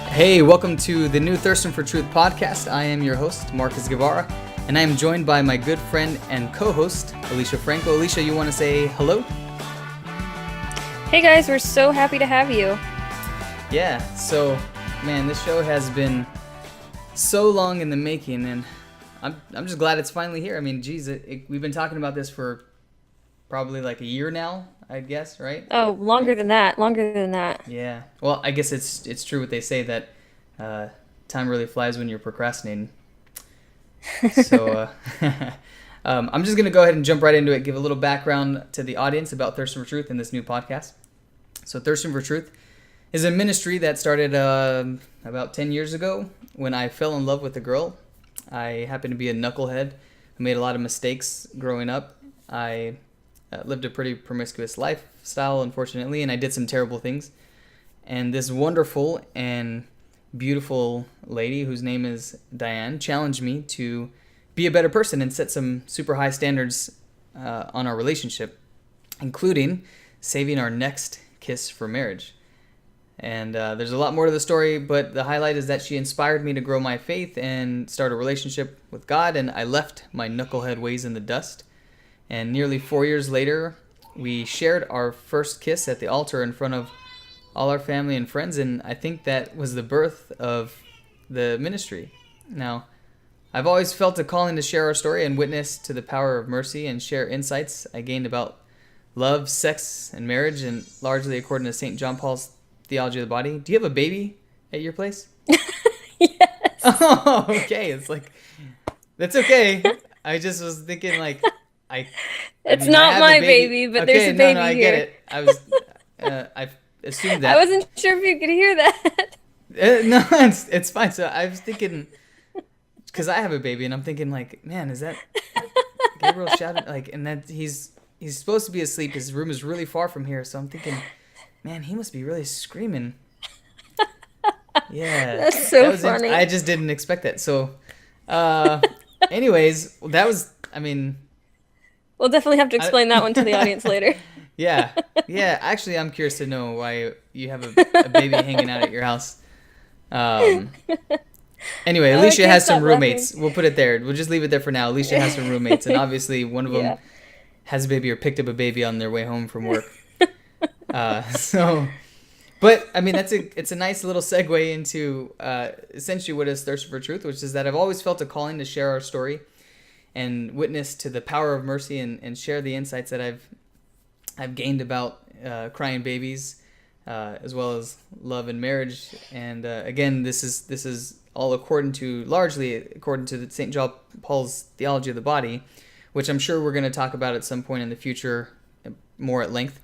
Hey, welcome to the new Thirsting for Truth podcast. I am your host, Marcus Guevara, and I am joined by my good friend and co-host, Alicia Franco. Alicia, you want to say hello? Hey guys, we're so happy to have you. Yeah, so, man, this show has been so long in the making, and I'm just glad it's finally here. I mean, geez, we've been talking about this for probably like a year now, I'd guess, right? Oh, longer than that. Yeah. Well, I guess it's true what they say that time really flies when you're procrastinating. So I'm just going to go ahead and jump right into it, give a little background to the audience about Thirsting for Truth in this new podcast. So Thirsting for Truth is a ministry that started about 10 years ago when I fell in love with a girl. I happened to be a knucklehead who made a lot of mistakes growing up. I lived a pretty promiscuous lifestyle, unfortunately, and I did some terrible things. And this wonderful and beautiful lady, whose name is Diane, challenged me to be a better person and set some super high standards on our relationship, including saving our next kiss for marriage. And there's a lot more to the story, but the highlight is that she inspired me to grow my faith and start a relationship with God, and I left my knucklehead ways in the dust. And nearly 4 years later, we shared our first kiss at the altar in front of all our family and friends, and I think that was the birth of the ministry. Now, I've always felt a calling to share our story and witness to the power of mercy and share insights I gained about love, sex, and marriage, and largely according to St. John Paul's theology of the body. Do you have a baby at your place? Yes. Oh, okay. It's like, that's okay. I just was thinking like, It's I not have my a baby, but there's a baby no, I here. get it. I assumed that. I wasn't sure if you could hear that. No, it's fine. So I was thinking, because I have a baby, and I'm thinking like, man, is that Gabriel shouting? Like, and that he's supposed to be asleep. His room is really far from here, so I'm thinking, man, he must be really screaming. Yeah, That's so funny. I just didn't expect that. So, anyways, that was, I mean. We'll definitely have to explain that one to the audience later. Yeah. Actually, I'm curious to know why you have a baby hanging out at your house. Anyway, Alicia has some roommates. We'll put it there. We'll just leave it there for now. Alicia has some roommates, and obviously one of them has a baby or picked up a baby on their way home from work. But I mean, it's a nice little segue into essentially what is Thirst for Truth, which is that I've always felt a calling to share our story and witness to the power of mercy and share the insights that I've gained about crying babies, as well as love and marriage. And again, this is all largely according to the St. John Paul's theology of the body, which I'm sure we're going to talk about at some point in the future more at length.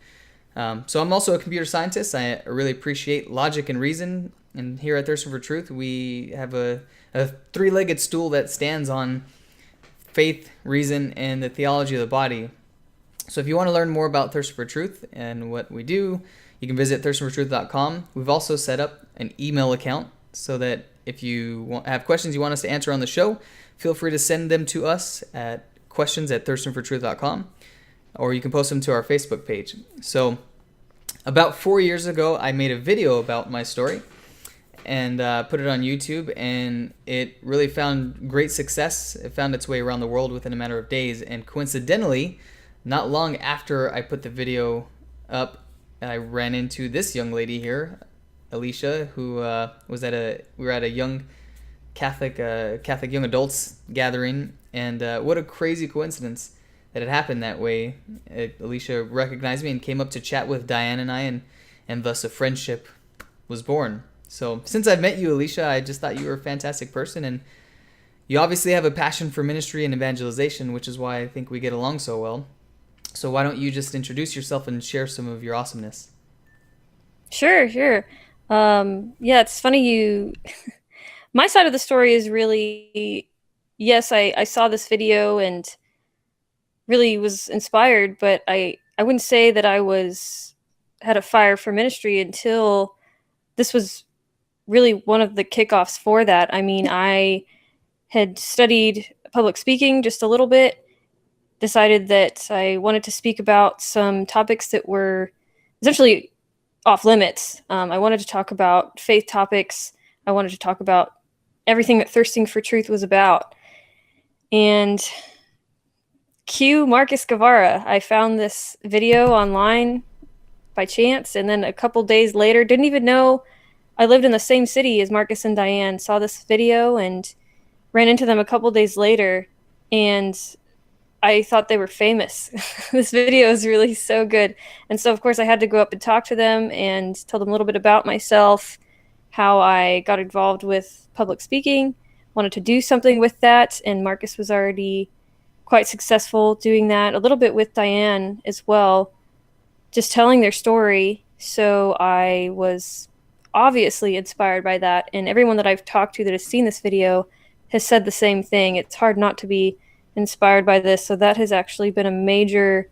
So I'm also a computer scientist. I really appreciate logic and reason. And here at Thirsting for Truth, we have a three-legged stool that stands on faith, reason, and the theology of the body. So if you want to learn more about Thirsting for Truth and what we do, you can visit thirstingfortruth.com. We've also set up an email account so that if you have questions you want us to answer on the show, feel free to send them to us at questions@thirstingfortruth.com, or you can post them to our Facebook page. So about 4 years ago, I made a video about my story and put it on YouTube, and it really found great success. It found its way around the world within a matter of days, and coincidentally, not long after I put the video up, I ran into this young lady here, Alicia, who we were at a young Catholic young adults gathering, and what a crazy coincidence that it happened that way. Alicia recognized me and came up to chat with Diane and I, and thus a friendship was born. So since I've met you, Alicia, I just thought you were a fantastic person, and you obviously have a passion for ministry and evangelization, which is why I think we get along so well. So why don't you just introduce yourself and share some of your awesomeness? Sure. Yeah, it's funny my side of the story is really, yes, I saw this video and really was inspired, but I wouldn't say that I had a fire for ministry until this was really one of the kickoffs for that. I mean, I had studied public speaking just a little bit, decided that I wanted to speak about some topics that were essentially off limits. I wanted to talk about faith topics. I wanted to talk about everything that Thirsting for Truth was about. And cue Marcus Guevara. I found this video online by chance, and then a couple days later, didn't even know I lived in the same city as Marcus and Diane, saw this video and ran into them a couple days later, and I thought they were famous. This video is really so good. And so, of course, I had to go up and talk to them and tell them a little bit about myself, how I got involved with public speaking, wanted to do something with that, and Marcus was already quite successful doing that, a little bit with Diane as well, just telling their story. So I was obviously inspired by that, and everyone that I've talked to that has seen this video has said the same thing. It's hard not to be inspired by this, so that has actually been a major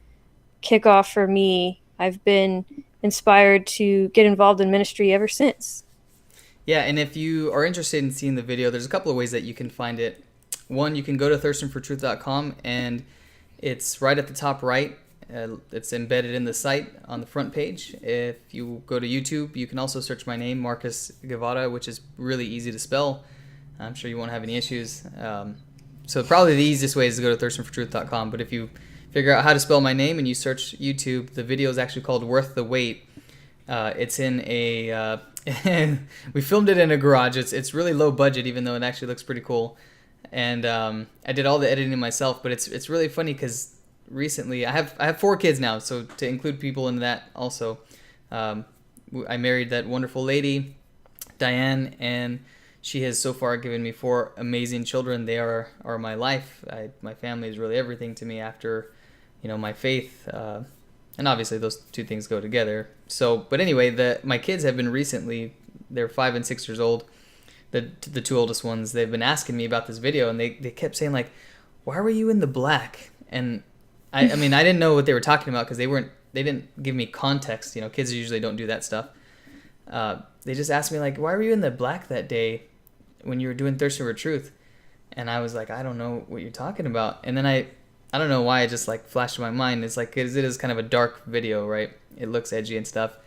kickoff for me. I've been inspired to get involved in ministry ever since. Yeah, and if you are interested in seeing the video, there's a couple of ways that you can find it. One, you can go to thirstingfortruth.com, and it's right at the top right. It's embedded in the site on the front page. If you go to YouTube, you can also search my name, Marcus Guevara, which is really easy to spell. I'm sure you won't have any issues. So probably the easiest way is to go to thirstingfortruth.com. But if you figure out how to spell my name and you search YouTube, the video is actually called Worth the Wait. It's in a... we filmed it in a garage. It's really low budget, even though it actually looks pretty cool. And I did all the editing myself, but it's really funny because recently I have 4 kids now, so to include people in that also, I married that wonderful lady, Diane, and she has so far given me 4 amazing children. They are my life. My family is really everything to me after, my faith, and obviously those two things go together. So, but anyway, my kids have been recently, they're 5 and 6 years old. The 2 oldest ones, they've been asking me about this video, and they kept saying, like, why were you in the black? And I mean, I didn't know what they were talking about because they didn't give me context. Kids usually don't do that stuff. They just asked me, like, why were you in the black that day when you were doing Thirsting for Truth? And I was like, I don't know what you're talking about. And then I don't know why it just like flashed in my mind. It's like, 'cause it is kind of a dark video, right? It looks edgy and stuff.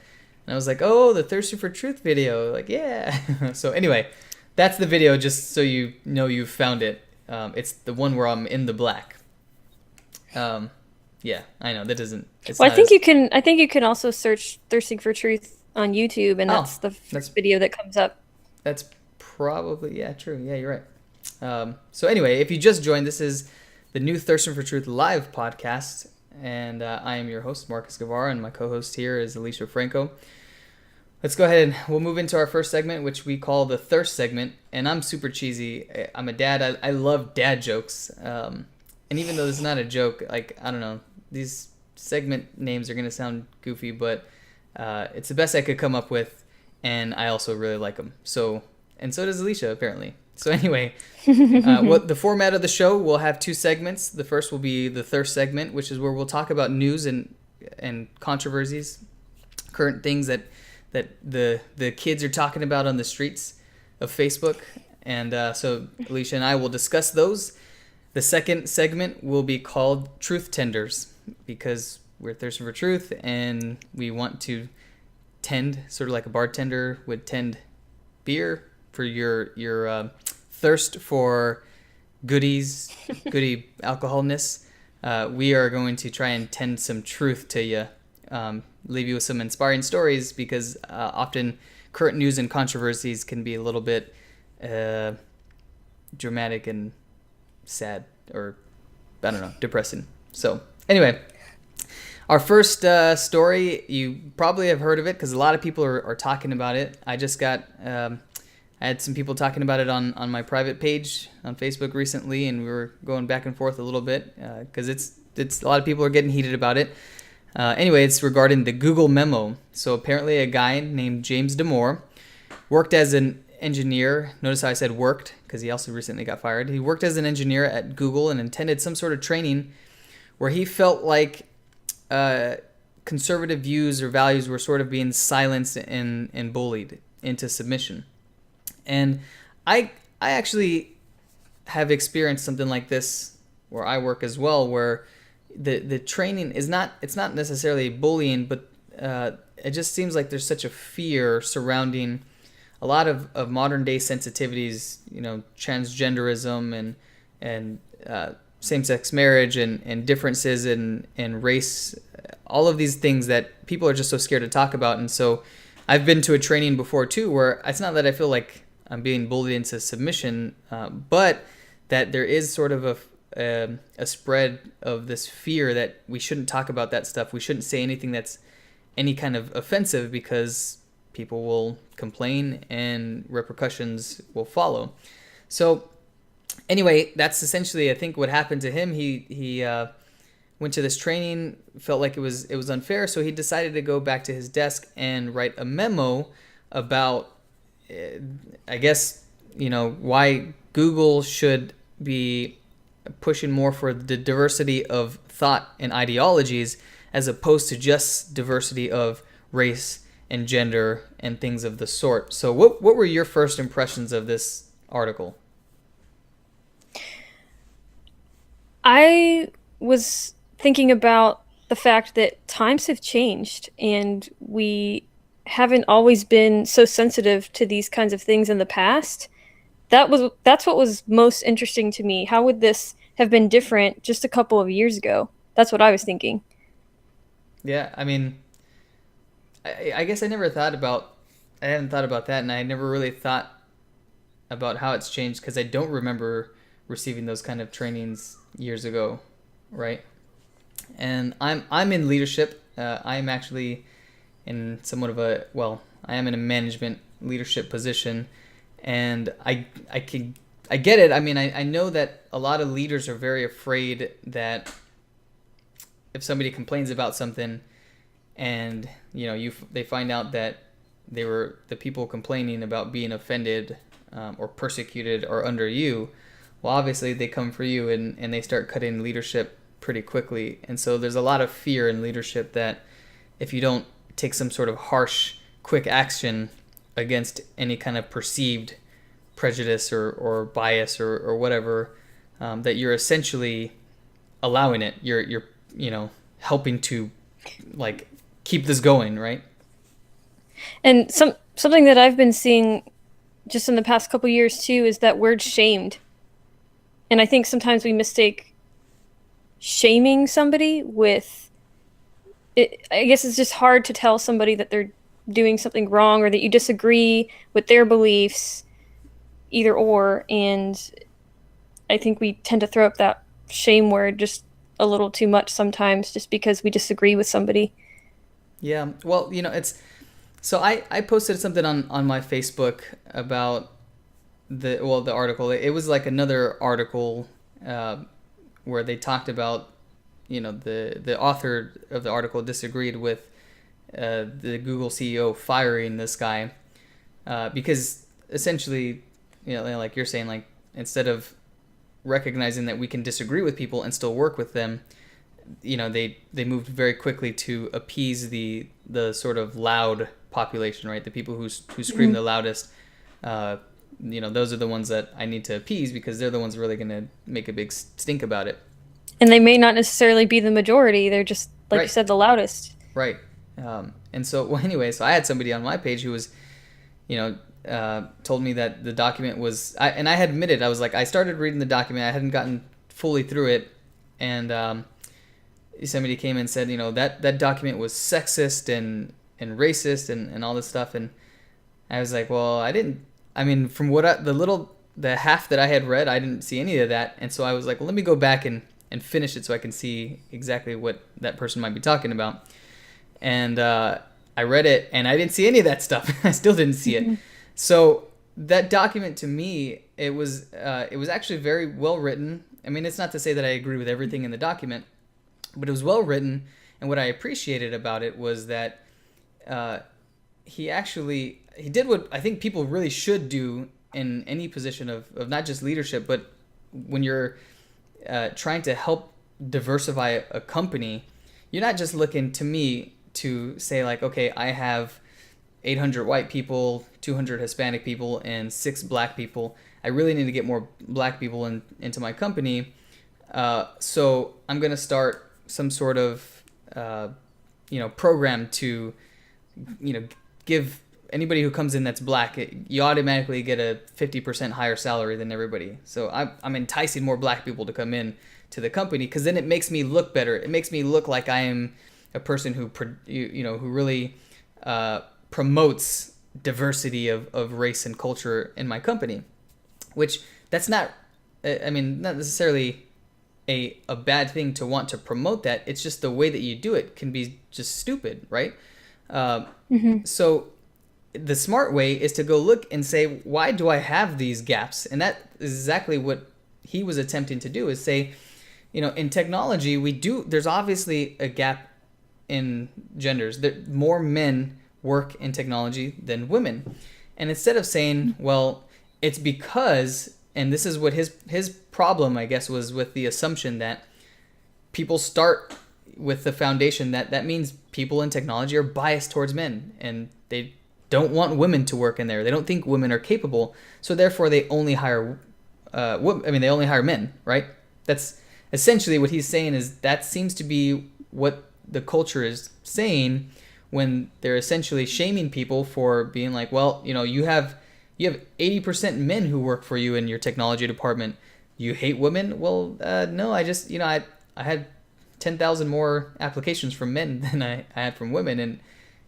And I was like, oh, the Thirsting for Truth video. Like, yeah. So anyway, that's the video, just so you know you've found it. It's the one where I'm in the black. Yeah, I know that doesn't. Well, I think you can also search "Thirsting for Truth" on YouTube, and that's the first video that comes up. That's probably true. Yeah, you're right. So anyway, if you just joined, this is the new Thirsting for Truth live podcast, and I am your host, Marcus Guevara, and my co-host here is Alicia Franco. Let's go ahead and we'll move into our first segment, which we call the thirst segment. And I'm super cheesy. I'm a dad. I love dad jokes. And even though this is not a joke, like, I don't know, these segment names are going to sound goofy, but it's the best I could come up with. And I also really like them. So does Alicia, apparently. So anyway, the format of the show, we'll have 2 segments. The first will be the thirst segment, which is where we'll talk about news and controversies, current things that the kids are talking about on the streets of Facebook. And so Alicia and I will discuss those. The second segment will be called Truth Tenders, because we're thirsting for truth and we want to tend, sort of like a bartender would tend beer for your thirst for goody alcoholness. We are going to try and tend some truth to you. Leave you with some inspiring stories, because often current news and controversies can be a little bit dramatic and sad, or I don't know, depressing. So anyway, our first story, you probably have heard of it because a lot of people are talking about it. I just got I had some people talking about it on my private page on Facebook recently, and we were going back and forth a little bit because it's a lot of people are getting heated about it. Anyway, it's regarding the Google memo. So apparently a guy named James Damore worked as an engineer. Notice how I said worked, because he also recently got fired. He worked as an engineer at Google and attended some sort of training where he felt like conservative views or values were sort of being silenced and bullied into submission. And I actually have experienced something like this where I work as well, where the training is it's not necessarily bullying, but it just seems like there's such a fear surrounding a lot of modern day sensitivities, transgenderism and same-sex marriage and differences in race, all of these things that people are just so scared to talk about. And so I've been to a training before too, where it's not that I feel like I'm being bullied into submission, but that there is sort of a spread of this fear that we shouldn't talk about that stuff. We shouldn't say anything that's any kind of offensive, because people will complain and repercussions will follow. So anyway, that's essentially, I think, what happened to him. He went to this training, felt like it was unfair, so he decided to go back to his desk and write a memo about, I guess, why Google should be pushing more for the diversity of thought and ideologies, as opposed to just diversity of race and gender and things of the sort. So what were your first impressions of this article? I was thinking about the fact that times have changed and we haven't always been so sensitive to these kinds of things in the past. That's what was most interesting to me. How would this have been different just a couple of years ago? That's what I was thinking. Yeah, I mean, I guess I hadn't thought about that, and I never really thought about how it's changed, because I don't remember receiving those kind of trainings years ago, right? And I'm in leadership. I'm actually in somewhat of I am in a management leadership position, and I get it. I mean, I know that a lot of leaders are very afraid that if somebody complains about something, and they find out that they were the people complaining about being offended, or persecuted or under you, well, obviously they come for you, and they start cutting leadership pretty quickly. And so there's a lot of fear in leadership that if you don't take some sort of harsh, quick action against any kind of perceived prejudice or bias or whatever, that you're essentially allowing it. You're helping to like keep this going, right? And something that I've been seeing just in the past couple years too is that word shamed. And I think sometimes we mistake shaming somebody with it. I guess it's just hard to tell somebody that they're doing something wrong or that you disagree with their beliefs, either or. And I think we tend to throw up that shame word just a little too much sometimes, just because we disagree with somebody. Yeah, well, it's so I posted something on my Facebook about the article. It was like another article where they talked about, the author of the article disagreed with the Google CEO firing this guy, because essentially, like you're saying, like, instead of recognizing that we can disagree with people and still work with them, they moved very quickly to appease the sort of loud population, right? The people who scream the loudest. Those are the ones that I need to appease, because they're the ones really going to make a big stink about it. And they may not necessarily be the majority. They're just, like you said, the loudest. Right. And so, so I had somebody on my page who was, told me that the document was, and I had admitted, I was like, I started reading the document, I hadn't gotten fully through it, and somebody came and said, that document was sexist and racist and all this stuff, and I was like, well, from what the half that I had read, I didn't see any of that, and so I was like, well, let me go back and finish it so I can see exactly what that person might be talking about. And I read it, and I didn't see any of that stuff. I still didn't see it. So that document, to me, it was actually very well written. I mean, it's not to say that I agree with everything in the document, but it was well written. And what I appreciated about it was that he did what I think people really should do in any position of not just leadership, but when you're trying to help diversify a company, you're not just looking, to me, to say like, okay, I have 800 white people, 200 Hispanic people, and 6 black people. I really need to get more black people into my company. So I'm going to start some sort of, program to, give anybody who comes in that's black, you automatically get a 50% higher salary than everybody. So I'm enticing more black people to come in to the company, because then it makes me look better. It makes me look like I am a person who who really promotes diversity of race and culture in my company, which that's not, I mean, not necessarily a bad thing to want to promote that. It's just the way that you do it can be just stupid, right? So the smart way is to go look and say, why do I have these gaps? And that is exactly what he was attempting to do, is say, in technology, there's obviously a gap in genders. More men work in technology than women. And instead of saying, well, it's because, and this is what his problem, I guess, was with the assumption that people start with the foundation that means people in technology are biased towards men, and they don't want women to work in there. They don't think women are capable, so therefore they only hire they only hire men, right? That's essentially what he's saying. Is that seems to be what the culture is saying when they're essentially shaming people for being like, well, you have 80% men who work for you in your technology department. You hate women? Well, no, I just, I had 10,000 more applications from men than I had from women, and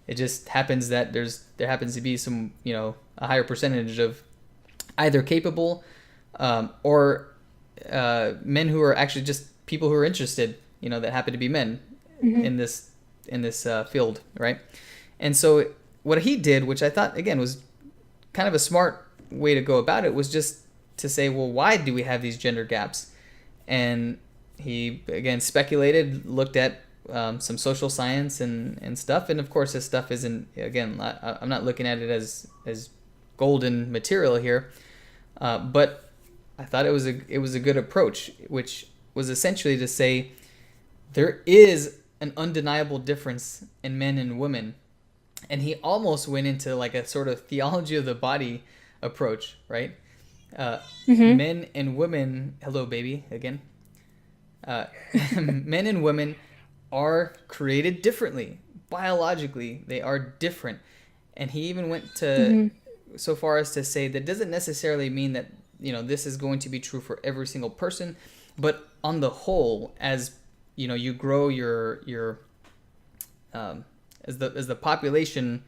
it just happens that there happens to be some, a higher percentage of either capable or men who are actually just people who are interested, that happen to be men in this field, right? And so what he did, which I thought again was kind of a smart way to go about it, was just to say, well, why do we have these gender gaps? And he again speculated, looked at some social science and stuff, and of course this stuff isn't, again, I'm not looking at it as golden material here, but I thought it was a good approach, which was essentially to say there is an undeniable difference in men and women. And he almost went into like a sort of theology of the body approach, right? Men and women, hello baby again. Men and women are created differently. Biologically, they are different. And he even went to so far as to say that doesn't necessarily mean that, this is going to be true for every single person, but on the whole, as you grow your as the population,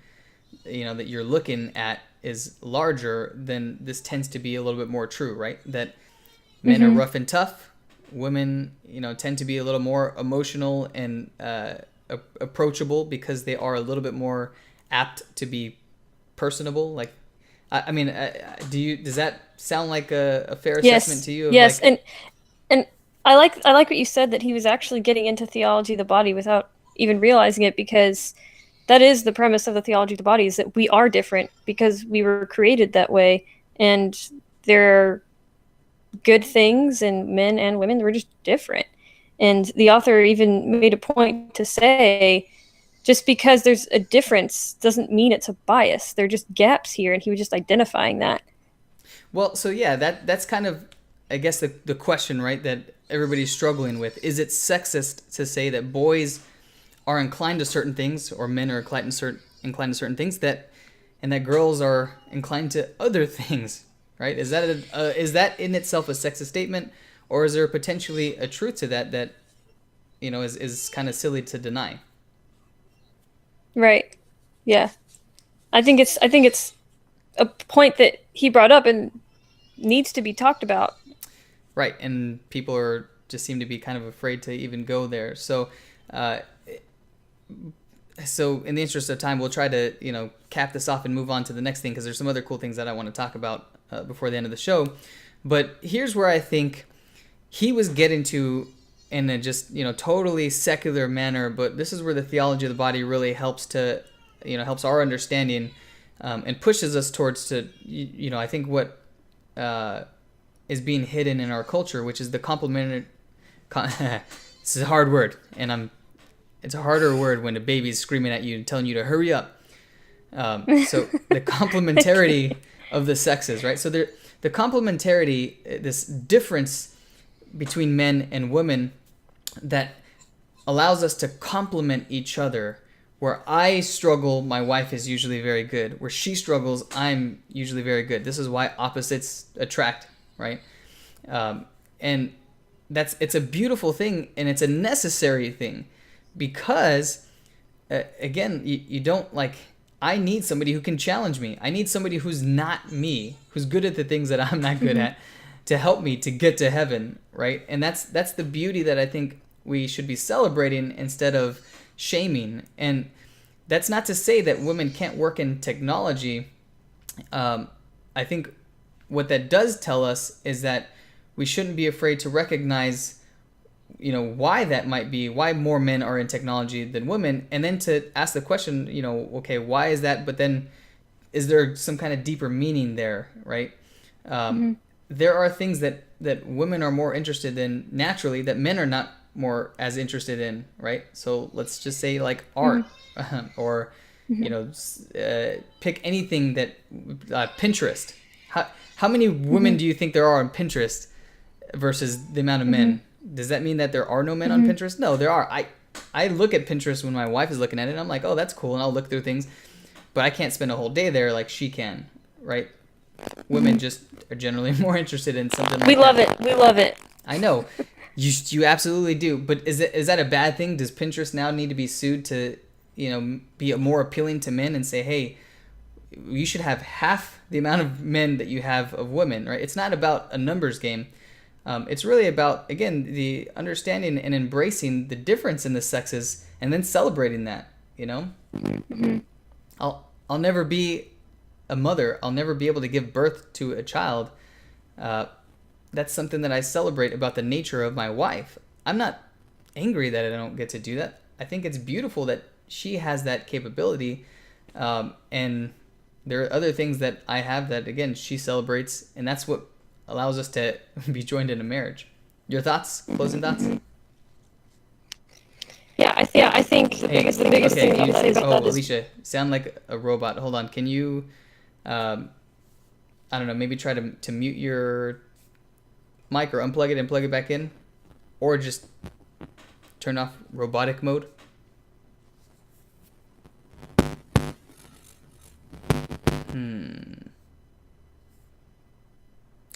that you're looking at is larger, then this tends to be a little bit more true, right? That men are rough and tough. Women, tend to be a little more emotional and approachable because they are a little bit more apt to be personable. Like, does that sound like a fair assessment to you? Yes, and I like what you said, that he was actually getting into theology of the body without even realizing it, because that is the premise of the theology of the body, is that we are different because we were created that way, and there are good things in men and women. We're just different. And the author even made a point to say, just because there's a difference doesn't mean it's a bias. There are just gaps here, and he was just identifying that. Well, so yeah, that's kind of, I guess, the question, right, that everybody's struggling with. Is it sexist to say that boys are inclined to certain things, or men are inclined to certain things, and that girls are inclined to other things, right? Is that in itself a sexist statement, or is there potentially a truth to that is kind of silly to deny? Right. Yeah. I think it's a point that he brought up and needs to be talked about. Right, and people just seem to be kind of afraid to even go there. So in the interest of time, we'll try to cap this off and move on to the next thing, because there's some other cool things that I want to talk about before the end of the show. But here's where I think he was getting to in a just totally secular manner, but this is where the theology of the body really helps our understanding and pushes us towards to I think what is being hidden in our culture, which is the complementary. This is a hard word, and it's a harder word when a baby's screaming at you and telling you to hurry up. So the complementarity of the sexes, right? So the complementarity, this difference between men and women that allows us to complement each other where I struggle, my wife is usually very good. Where she struggles, I'm usually very good. This is why opposites attract, right? And it's a beautiful thing, and it's a necessary thing, because again, you don't like. I need somebody who can challenge me. I need somebody who's not me, who's good at the things that I'm not good at, to help me to get to heaven, right? And that's the beauty that I think we should be celebrating instead of shaming. And that's not to say that women can't work in technology. I think what that does tell us is that we shouldn't be afraid to recognize, why that might be, why more men are in technology than women, and then to ask the question, okay, why is that? But then, is there some kind of deeper meaning there, right? There are things that women are more interested in naturally that men are not more as interested in, right? So let's just say like art, or pick anything that Pinterest. How many women do you think there are on Pinterest versus the amount of men? Does that mean that there are no men on Pinterest? No, there are. I look at Pinterest when my wife is looking at it, and I'm like, oh, that's cool, and I'll look through things, but I can't spend a whole day there like she can, right? Women just are generally more interested in something like that. We love it. I know. You absolutely do. But is that a bad thing? Does Pinterest now need to be sued to, be more appealing to men and say, hey, you should have half the amount of men that you have of women, right? It's not about a numbers game. It's really about, again, the understanding and embracing the difference in the sexes and then celebrating that, I'll never be a mother. I'll never be able to give birth to a child. That's something that I celebrate about the nature of my wife. I'm not angry that I don't get to do that. I think it's beautiful that she has that capability. And there are other things that I have that, again, she celebrates, and that's what allows us to be joined in a marriage. Your thoughts? Closing thoughts? Yeah, I think the biggest thing about that is Alicia, sound like a robot. Hold on. Can you, I don't know, maybe try to mute your mic or unplug it and plug it back in? Or just turn off robotic mode?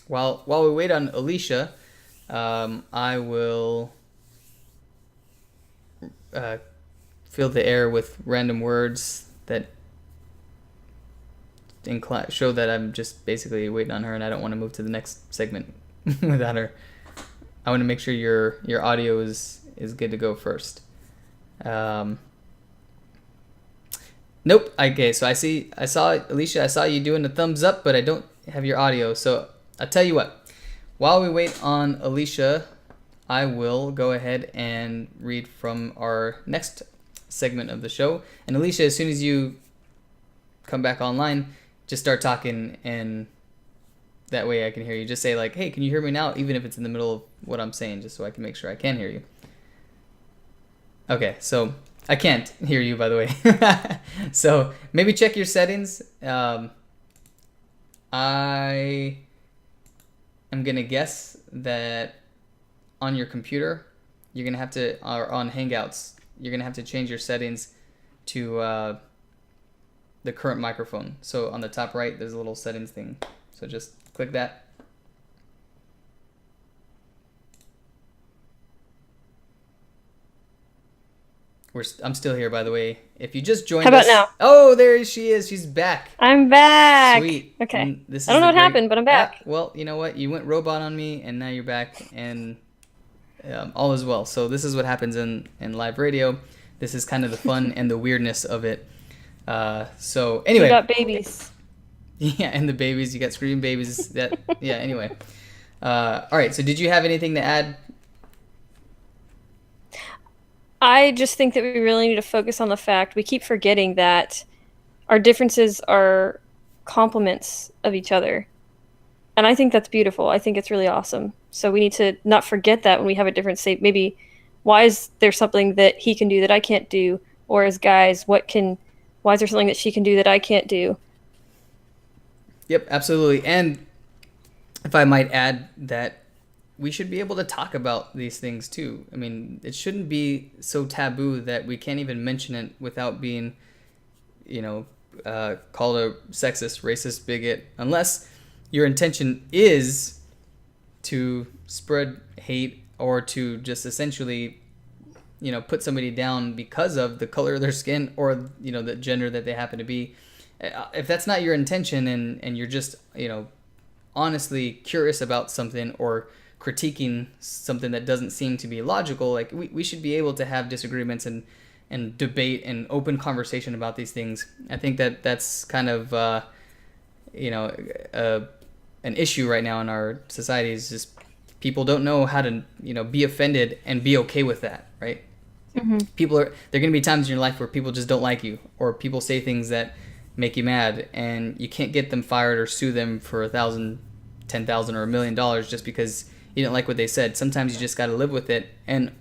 While we wait on Alicia, I will fill the air with random words that show that I'm just basically waiting on her, and I don't want to move to the next segment without her. I want to make sure your audio is good to go first. Nope. Okay, so I saw Alicia. I saw you doing the thumbs up, but I don't have your audio. So I'll tell you what. While we wait on Alicia, I will go ahead and read from our next segment of the show. And Alicia, as soon as you come back online, just start talking, and that way I can hear you. Just say like, hey, can you hear me now? Even if it's in the middle of what I'm saying, just so I can make sure I can hear you. Okay, so I can't hear you, by the way. So maybe check your settings. I am going to guess that on your computer, you're going to have to, or on Hangouts, you're going to have to change your settings to the current microphone. So on the top right, there's a little settings thing. So just click that. I'm still here, by the way. If you just joined us. How about now? Oh, there she is. She's back. I'm back. Sweet. Okay. I don't know what happened, but I'm back. Well, you know what? You went robot on me, and now you're back, and all is well. So this is what happens in live radio. This is kind of the fun and the weirdness of it. So anyway. You got babies. Yeah, and the babies. You got screaming babies. Yeah, anyway. All right, so did you have anything to add? I just think that we really need to focus on the fact we keep forgetting that our differences are complements of each other. And I think that's beautiful. I think it's really awesome. So we need to not forget that when we have a different say. Maybe why is there something that he can do that I can't do? Or as guys, why is there something that she can do that I can't do? Yep, absolutely. And if I might add that we should be able to talk about these things too. I mean, it shouldn't be so taboo that we can't even mention it without being, you know, called a sexist, racist, bigot, unless your intention is to spread hate or to just essentially, you know, put somebody down because of the color of their skin or, you know, the gender that they happen to be. If that's not your intention, and you're just, you know, honestly curious about something or critiquing something that doesn't seem to be logical, like we should be able to have disagreements and debate and open conversation about these things. I think that that's kind of you know, an issue right now in our society is just people don't know how to, you know, be offended and be okay with that, right? Mm-hmm. There are going to be times in your life where people just don't like you, or people say things that make you mad, and you can't get them fired or sue them for $1,000, $10,000, or $1 million just because you didn't like what they said. Sometimes you just got to live with it, and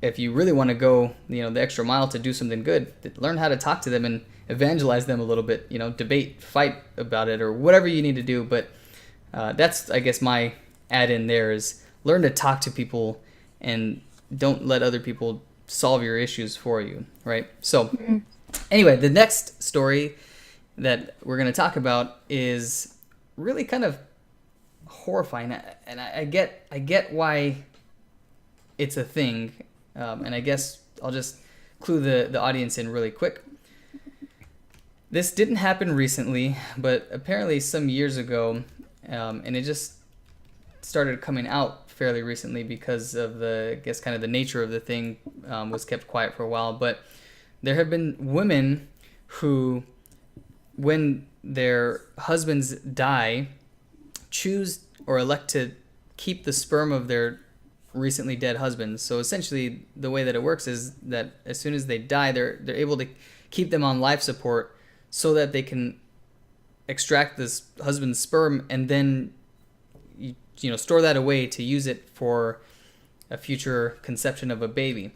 if you really want to go, you know, the extra mile to do something good, learn how to talk to them and evangelize them a little bit. You know, debate, fight about it, or whatever you need to do. But that's, I guess, my add in there is learn to talk to people and don't let other people solve your issues for you, right? So anyway, the next story that we're going to talk about is really kind of horrifying, and I get why it's a thing, and I guess I'll just clue the audience in really quick. This didn't happen recently, but apparently some years ago, and it just started coming out fairly recently because of the, I guess, kind of the nature of the thing, was kept quiet for a while. But there have been women who, when their husbands die, choose or elect to keep the sperm of their recently dead husbands. So essentially, the way that it works is that as soon as they die, they're able to keep them on life support so that they can extract this husband's sperm and then you know, store that away to use it for a future conception of a baby.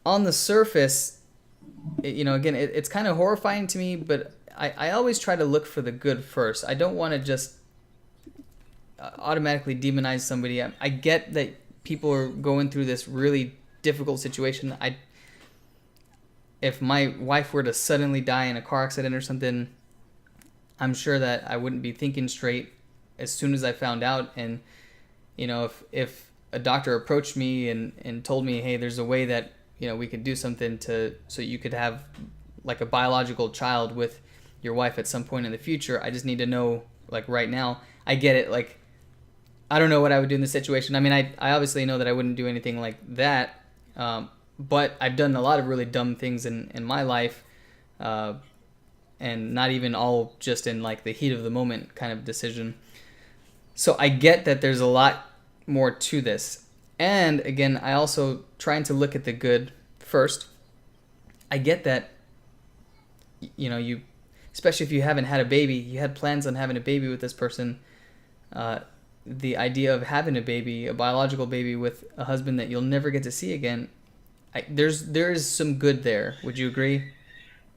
On the surface, you know, again, it's kind of horrifying to me, but I always try to look for the good first. I don't want to just automatically demonize somebody. I get that people are going through this really difficult situation. If my wife were to suddenly die in a car accident or something, I'm sure that I wouldn't be thinking straight as soon as I found out. And, you know, if a doctor approached me and told me, hey, there's a way that, you know, we could do something so you could have like a biological child with your wife at some point in the future, I just need to know, like, right now. I get it. Like, I don't know what I would do in this situation. I mean, I obviously know that I wouldn't do anything like that. But I've done a lot of really dumb things in my life, and not even all just in like the heat of the moment kind of decision. So I get that there's a lot more to this. And again, I also trying to look at the good first. I get that, you know, you, especially if you haven't had a baby, you had plans on having a baby with this person. The idea of having a baby, a biological baby with a husband that you'll never get to see again, there is some good there. Would you agree?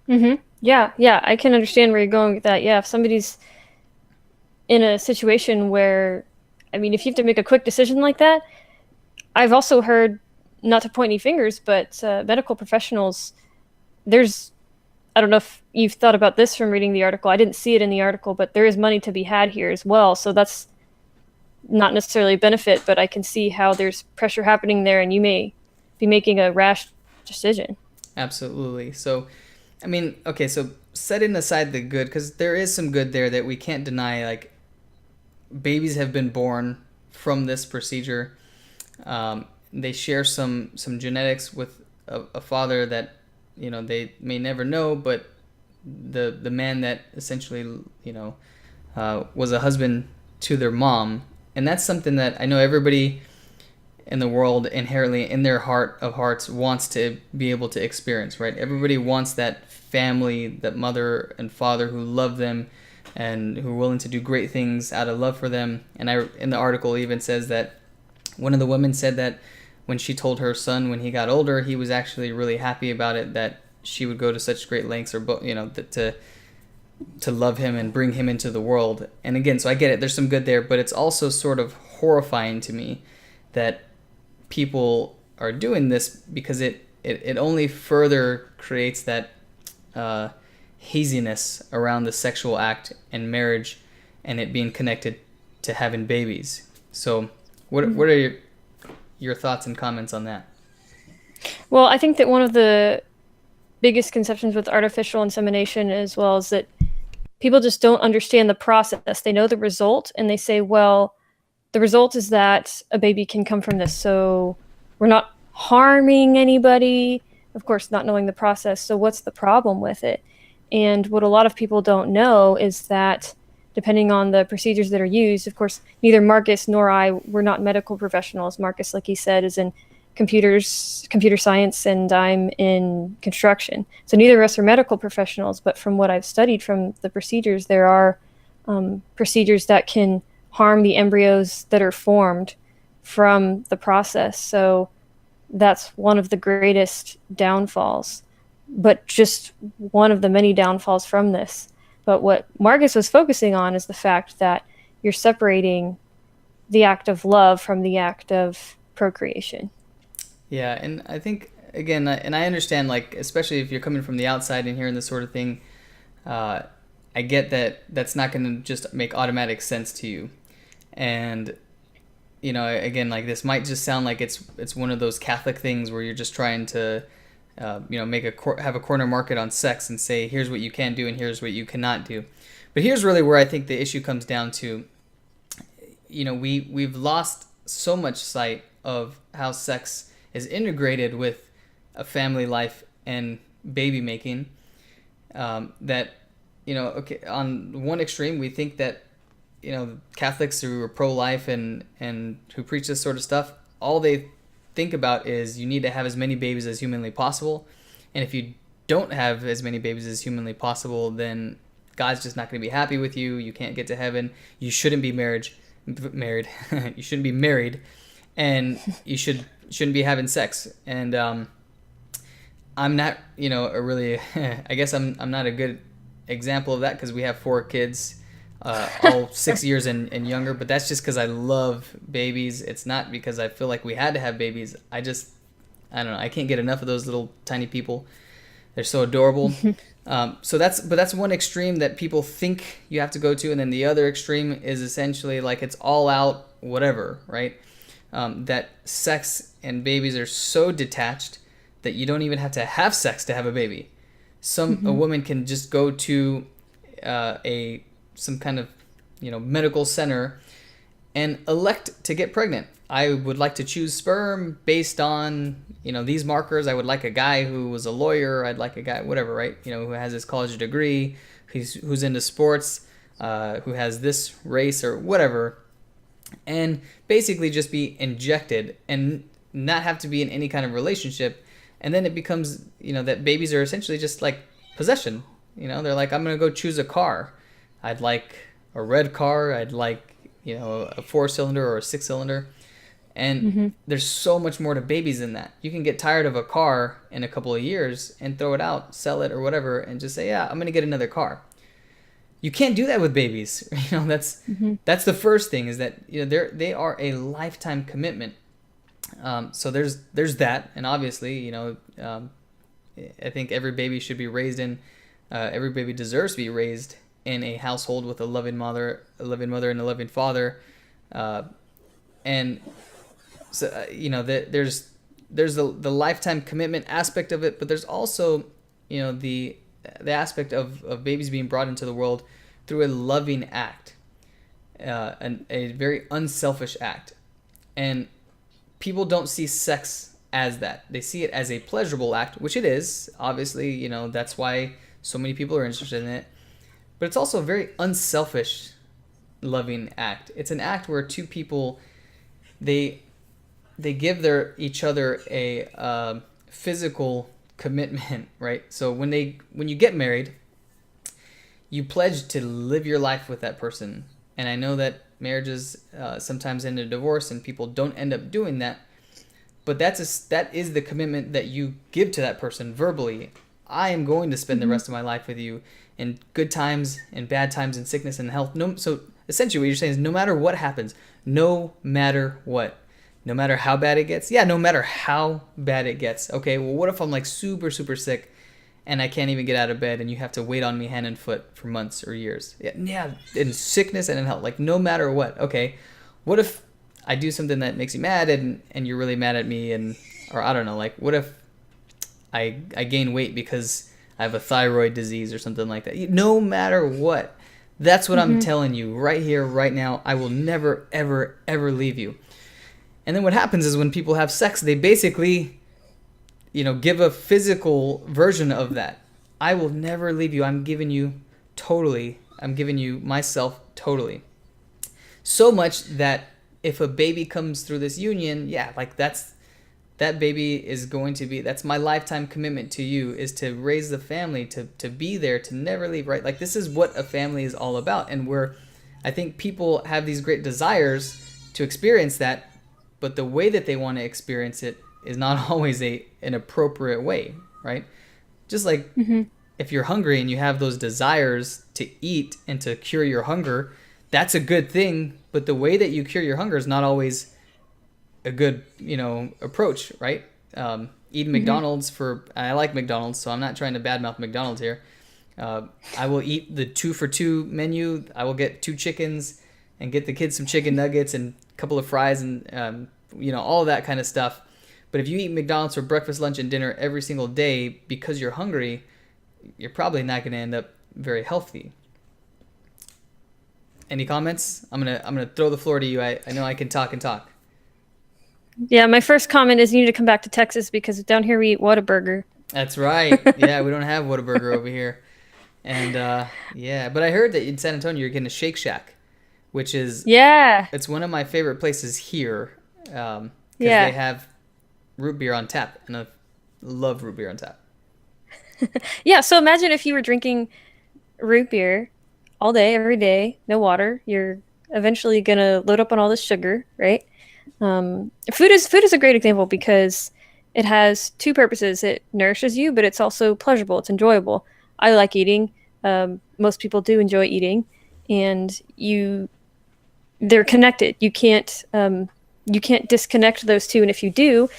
Mm-hmm. Yeah, I can understand where you're going with that. Yeah, if somebody's in a situation where, I mean, if you have to make a quick decision like that, I've also heard, not to point any fingers, but medical professionals, I don't know if you've thought about this from reading the article. I didn't see it in the article, but there is money to be had here as well. So that's not necessarily a benefit, but I can see how there's pressure happening there, and you may be making a rash decision. Absolutely. So, I mean, okay, so setting aside the good, because there is some good there that we can't deny. Like, babies have been born from this procedure. They share some genetics with a father that, you know, they may never know, but the man that essentially, you know, was a husband to their mom. And that's something that I know everybody in the world inherently in their heart of hearts wants to be able to experience, right? Everybody wants that family, that mother and father who love them and who are willing to do great things out of love for them. And in the article even says that one of the women said that when she told her son when he got older, he was actually really happy about it, that she would go to such great lengths, or, you know, to to love him and bring him into the world. And again, so I get it. There's some good there, but it's also sort of horrifying to me that people are doing this because it only further creates that haziness around the sexual act and marriage and it being connected to having babies. So what are your thoughts and comments on that? Well, I think that one of the biggest conceptions with artificial insemination as well is that people just don't understand the process. They know the result and they say, well, the result is that a baby can come from this. So we're not harming anybody, of course, not knowing the process. So what's the problem with it? And what a lot of people don't know is that depending on the procedures that are used, of course, neither Marcus nor I, we're not medical professionals. Marcus, like he said, is in computer science, and I'm in construction. So neither of us are medical professionals, but from what I've studied from the procedures, there are procedures that can harm the embryos that are formed from the process. So that's one of the greatest downfalls, but just one of the many downfalls from this. But what Marcus was focusing on is the fact that you're separating the act of love from the act of procreation. Yeah, and I think again, and I understand, like, especially if you're coming from the outside and hearing this sort of thing, I get that that's not going to just make automatic sense to you, and again, like, this might just sound like it's one of those Catholic things where you're just trying to, have a corner market on sex and say, here's what you can do and here's what you cannot do. But here's really where I think the issue comes down to. We've lost so much sight of how sex is integrated with a family life and baby making, that, okay, on one extreme, we think that, Catholics who are pro-life and who preach this sort of stuff, all they think about is you need to have as many babies as humanly possible. And if you don't have as many babies as humanly possible, then God's just not going to be happy with you. You can't get to heaven. You shouldn't be married. You shouldn't be married, and you shouldn't be having sex. And I'm not, a really, I guess I'm not a good example of that because we have 4 kids, all 6 years and younger. But that's just because I love babies. It's not because I feel like we had to have babies. I don't know. I can't get enough of those little tiny people. They're so adorable. So that's one extreme that people think you have to go to, and then the other extreme is essentially like it's all out whatever, right? That sex and babies are so detached that you don't even have to have sex to have a baby. A woman can just go to some kind of medical center and elect to get pregnant. I would like to choose sperm based on these markers. I would like a guy who was a lawyer. I'd like a guy, whatever, right? Who has his college degree, who's into sports, who has this race or whatever, and basically just be injected and not have to be in any kind of relationship. And then it becomes that babies are essentially just like possession. They're like, I'm gonna go choose a car. I'd like a red car. I'd like a 4-cylinder or a 6-cylinder. And there's so much more to babies than that. You can get tired of a car in a couple of years and throw it out, sell it or whatever, and just say, yeah, I'm going to get another car. You can't do that with babies. That's the first thing, is that they are a lifetime commitment. So there's that, and obviously I think every baby should be raised in, every baby deserves to be raised in a household with a loving mother and a loving father, and so there's the lifetime commitment aspect of it, but there's also the aspect of babies being brought into the world through a loving act, a very unselfish act, and people don't see sex as that. They see it as a pleasurable act, which it is. Obviously, that's why so many people are interested in it. But it's also a very unselfish, loving act. It's an act where two people, they give each other a physical commitment, right? So when you get married, you pledge to live your life with that person. And I know that marriages sometimes end in divorce, and people don't end up doing that. But that is the commitment that you give to that person verbally. I am going to spend the rest of my life with you, in good times, in bad times, in sickness and health. No, so essentially what you're saying is no matter what happens, no matter what, no matter how bad it gets. Yeah, no matter how bad it gets. Okay, well, what if I'm like super, super sick and I can't even get out of bed and you have to wait on me hand and foot for months or years? Yeah, in sickness and in health. Like, no matter what. Okay, what if I do something that makes you mad and you're really mad at me, and or I don't know, like what if I gain weight because I have a thyroid disease or something like that? No matter what. That's what I'm telling you right here, right now. I will never, ever, ever leave you. And then what happens is when people have sex, they basically, give a physical version of that. I will never leave you. I'm giving you myself totally. So much that if a baby comes through this union, yeah, like that baby is going to be, that's my lifetime commitment to you, is to raise the family, to be there, to never leave, right? Like, this is what a family is all about. And I think people have these great desires to experience that, but the way that they want to experience it is not always an appropriate way, right? Just like if you're hungry and you have those desires to eat and to cure your hunger, that's a good thing, but the way that you cure your hunger is not always a good, approach, right? Eating McDonald's I like McDonald's, so I'm not trying to badmouth McDonald's here. I will eat the 2 for $2 menu. I will get 2 chickens and get the kids some chicken nuggets and a couple of fries and, all of that kind of stuff. But if you eat McDonald's for breakfast, lunch, and dinner every single day because you're hungry, you're probably not going to end up very healthy. Any comments? I'm gonna throw the floor to you. I know I can talk and talk. Yeah, my first comment is you need to come back to Texas because down here we eat Whataburger. That's right. Yeah, we don't have Whataburger over here. And but I heard that in San Antonio you're getting a Shake Shack, which is it's one of my favorite places here because they have root beer on tap, and I love root beer on tap. Yeah, so imagine if you were drinking root beer all day, every day, no water. You're eventually gonna load up on all this sugar, right? Food is a great example because it has 2 purposes. It nourishes you, but it's also pleasurable. It's enjoyable. I like eating. Most people do enjoy eating, and they're connected. You can't disconnect those 2, and if you do,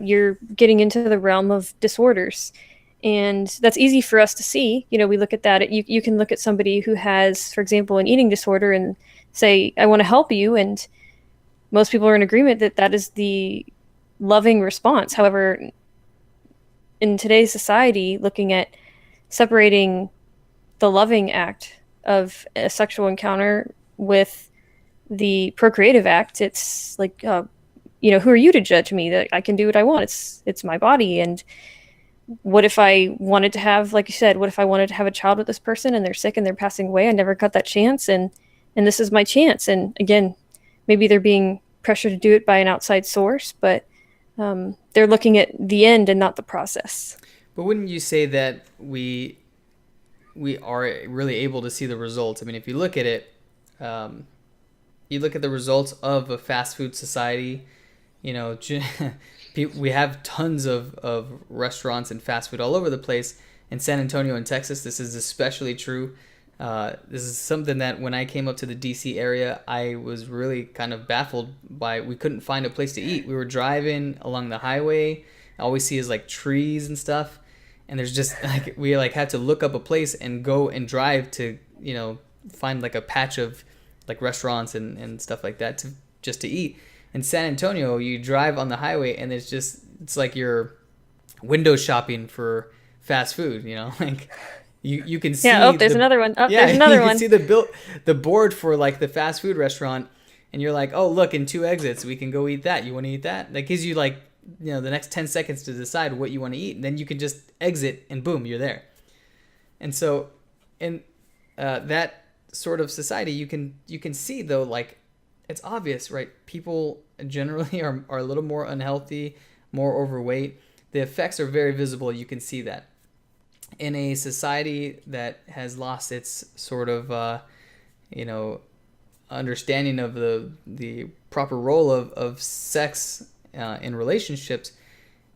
you're getting into the realm of disorders. And that's easy for us to see. We look at that. You can look at somebody who has, for example, an eating disorder and say, I want to help you. And most people are in agreement that that is the loving response. However, in today's society, looking at separating the loving act of a sexual encounter with the procreative act, it's like, who are you to judge me? That I can do what I want. It's my body. And what if I wanted to have, like you said, what if I wanted to have a child with this person and they're sick and they're passing away? I never got that chance, and this is my chance. And again, maybe they're being pressured to do it by an outside source, but they're looking at the end and not the process. But wouldn't you say that we are really able to see the results? I mean, if you look at it, you look at the results of a fast food society, we have tons of restaurants and fast food all over the place. In San Antonio and Texas, this is especially true. This is something that when I came up to the DC area, I was really kind of baffled by. We couldn't find a place to eat. We were driving along the highway. All we see is like trees and stuff. And there's just like, we like had to look up a place and go and drive to, find like a patch of like restaurants and stuff like that just to eat. In San Antonio, you drive on the highway and it's like you're window shopping for fast food, like you can see. Yeah, there's another one. There's another one. You can see the board for like the fast food restaurant, and you're like, oh, look, in 2 exits, we can go eat that. You want to eat that? That gives you like, the next 10 seconds to decide what you want to eat, and then you can just exit and boom, you're there. And so in that sort of society, you can see though, like, it's obvious, right? People generally are a little more unhealthy, more overweight. The effects are very visible. You can see that. In a society that has lost its sort of, understanding of the proper role of sex in relationships,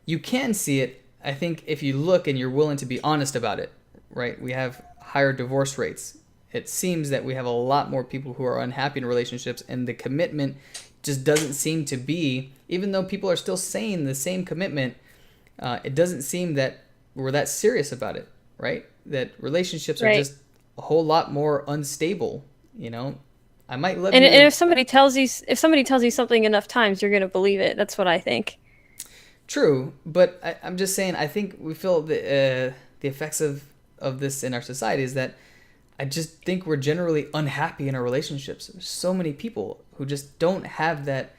you can see it, I think, if you look and you're willing to be honest about it, right? We have higher divorce rates. It seems that we have a lot more people who are unhappy in relationships, and the commitment just doesn't seem to be, even though people are still saying the same commitment, it doesn't seem that we're that serious about it, right? That relationships are Right. just a whole lot more unstable, you know? I might love And you if in somebody tells you something enough times, you're gonna believe it. That's what I think. true, but I'm just saying I think we feel the effects of this in our society is that I just think we're generally unhappy in our relationships. There's so many people who just don't have that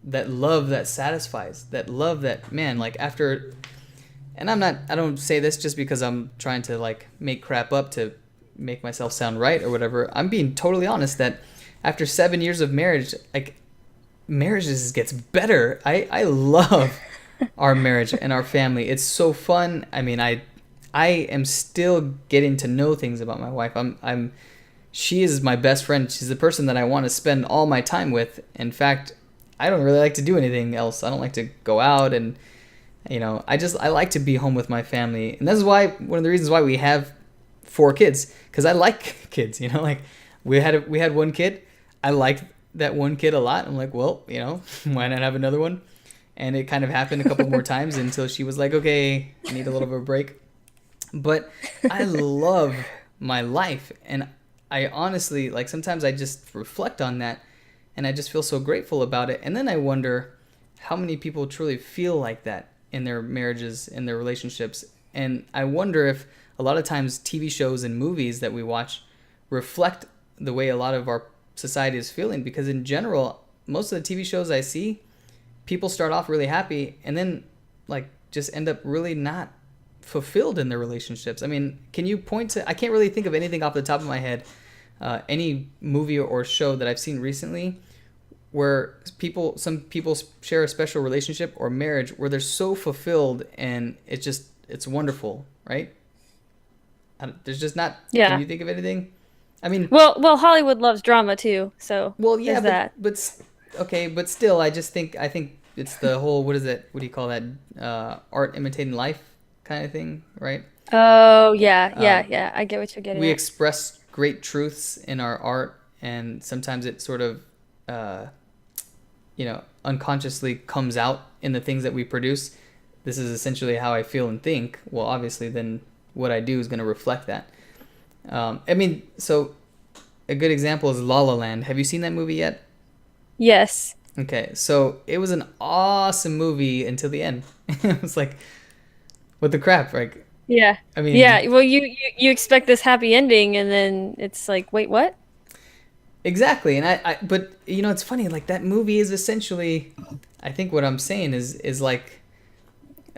love that satisfies, that love that, man, like after, and I don't say this just because I'm trying to like make crap up to make myself sound right or whatever. I'm being totally honest that after 7 years of marriage, like marriages gets better. I love our marriage and our family. It's so fun. I mean, I am still getting to know things about my wife. She is my best friend. She's the person that I want to spend all my time with. In fact, I don't really like to do anything else. I don't like to go out, and I like to be home with my family. And this is why one of the reasons why we have 4 kids, because I like kids, like we had one kid. I liked that one kid a lot. I'm like, well, why not have another one? And it kind of happened a couple more times until she was like, okay, I need a little bit of a break. But I love my life, and I honestly, like, sometimes I just reflect on that, and I just feel so grateful about it. And then I wonder how many people truly feel like that in their marriages, in their relationships. And I wonder if a lot of times TV shows and movies that we watch reflect the way a lot of our society is feeling, because in general, most of the TV shows I see, people start off really happy and then like just end up really not fulfilled in their relationships. I mean, can you point to, I can't really think of anything off the top of my head, any movie or show that I've seen recently where some people share a special relationship or marriage where they're so fulfilled and it's wonderful, right? There's just not, can Yeah. you think of anything? I mean, Well, Hollywood loves drama too, so well, yeah, there's that. okay, but still, I think it's the whole, what is it? What do you call that? Art imitating life kind of thing, right? Oh, yeah, Uh, yeah. I get what you're getting we at. express great truths in our art, and sometimes it sort of, unconsciously comes out in the things that we produce. This is essentially how I feel and think. Well, obviously, then what I do is going to reflect that. I mean, so a good example is La La Land. Have you seen that movie yet? Yes. Okay, so it was an awesome movie until the end. It was like, what the crap? Like, Yeah. I mean, Yeah. Well, you expect this happy ending, and then it's like, wait, what? exactly. And but it's funny. Like that movie is essentially, I think what I'm saying is like,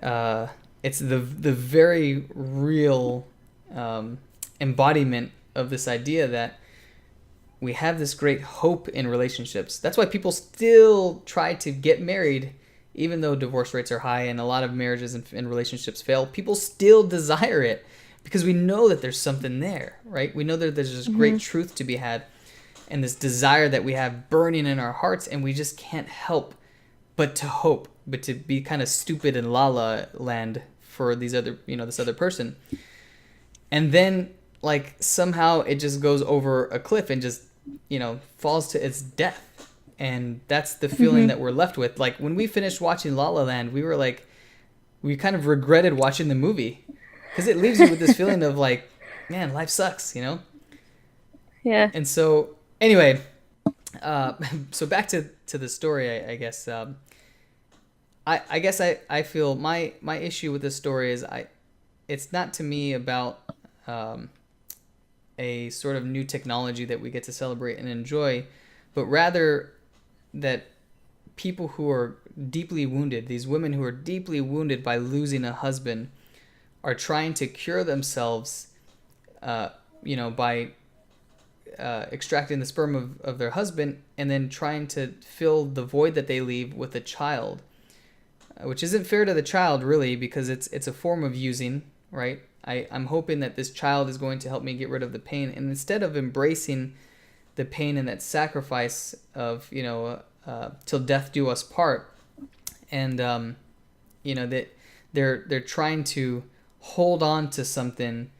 it's the very real embodiment of this idea that we have this great hope in relationships. That's why people still try to get married, even though divorce rates are high and a lot of marriages and relationships fail. People still desire it because we know that there's something there, right? We know that there's this great truth to be had and this desire that we have burning in our hearts, and we just can't help but to hope, but to be kind of stupid in La La Land for this other person. And then like somehow it just goes over a cliff and just falls to its death, and that's the feeling that we're left with. Like when we finished watching La La Land, we were like, we kind of regretted watching the movie because it leaves you with this feeling of like, man, life sucks. Yeah. And so anyway, so back to the story, I guess. I guess I feel my issue with this story is it's not to me about a sort of new technology that we get to celebrate and enjoy, but rather that people who are deeply wounded, these women who are deeply wounded by losing a husband, are trying to cure themselves, by extracting the sperm of their husband and then trying to fill the void that they leave with a child, which isn't fair to the child really, because it's a form of using, right? I'm hoping that this child is going to help me get rid of the pain, and instead of embracing the pain and that sacrifice of till death do us part, and that they're trying to hold on to something